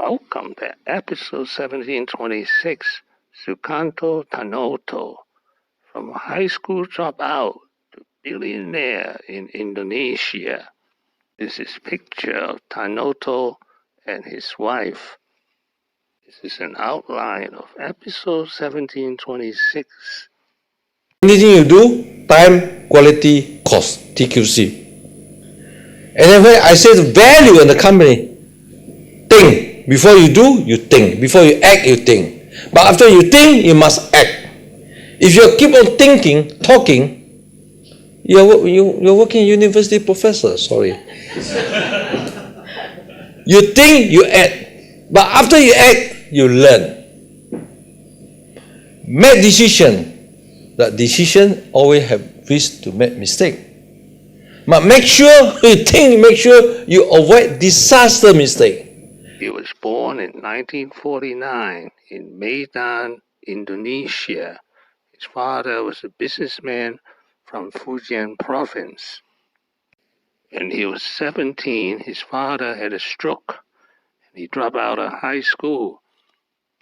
Welcome to episode 1726, Sukanto Tanoto, from high school dropout to billionaire in Indonesia. This is a picture of Tanoto and his wife. This is an outline of episode 1726. Anything you do, time, quality, cost, TQC. And then I say the value in the company, think. Before you do, you think. Before you act, you think. But after you think, you must act. If you keep on thinking, talking, you're working university professor, sorry. You think, you act. But after you act, you learn. Make decision. That decision always have risk to make mistake. But make sure you think, make sure you avoid disaster mistake. He was born in 1949 in Medan, Indonesia. His father was a businessman from Fujian Province. When he was 17, his father had a stroke, and he dropped out of high school,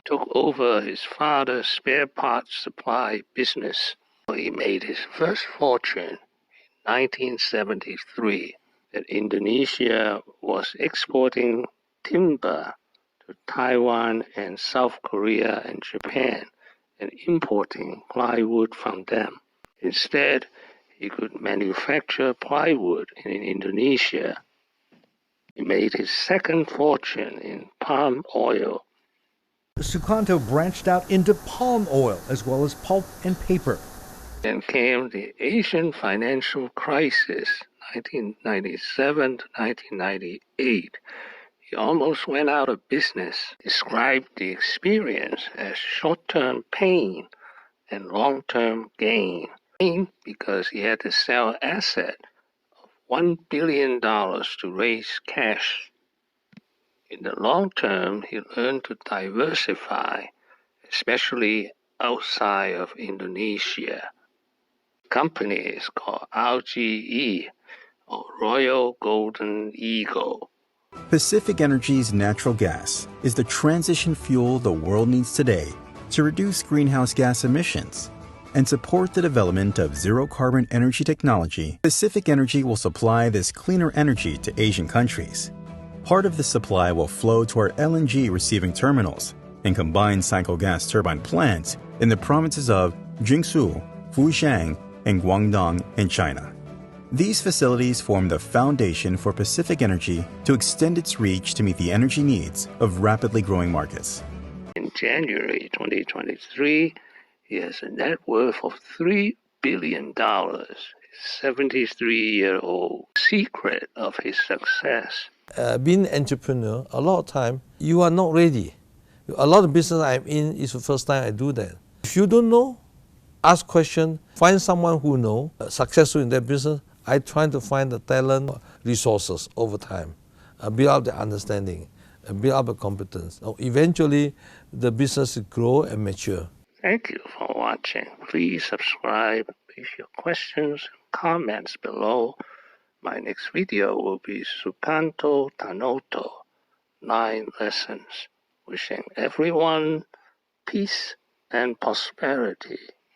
took over his father's spare parts supply business. He made his first fortune in 1973, that Indonesia was exporting timber to Taiwan and South Korea and Japan, and importing plywood from them. Instead, he could manufacture plywood in Indonesia. He made his second fortune in palm oil. Sukanto branched out into palm oil as well as pulp and paper. Then came the Asian financial crisis, 1997 to 1998. He almost went out of business, described the experience as short-term pain and long-term gain. Pain because he had to sell asset of $1 billion to raise cash. In the long term, he learned to diversify, especially outside of Indonesia. The company is called RGE, or Royal Golden Eagle. Pacific Energy's natural gas is the transition fuel the world needs today to reduce greenhouse gas emissions and support the development of zero-carbon energy technology. Pacific Energy will supply this cleaner energy to Asian countries. Part of the supply will flow to our LNG receiving terminals and combined cycle gas turbine plants in the provinces of Jiangsu, Fujian, and Guangdong in China. These facilities form the foundation for Pacific Energy to extend its reach to meet the energy needs of rapidly growing markets. In January 2023, he has a net worth of $3 billion. He's 73-year-old. Secret of his success. Being an entrepreneur, a lot of time, you are not ready. A lot of business I'm in is the first time I do that. If you don't know, ask questions, find someone who knows, successful in that business. I try to find the talent, resources over time, build up the understanding, build up the competence. Eventually, the business will grow and mature. Thank you for watching. Please subscribe, leave your questions and comments below. My next video will be Sukanto Tanoto, 9 lessons. Wishing everyone peace and prosperity.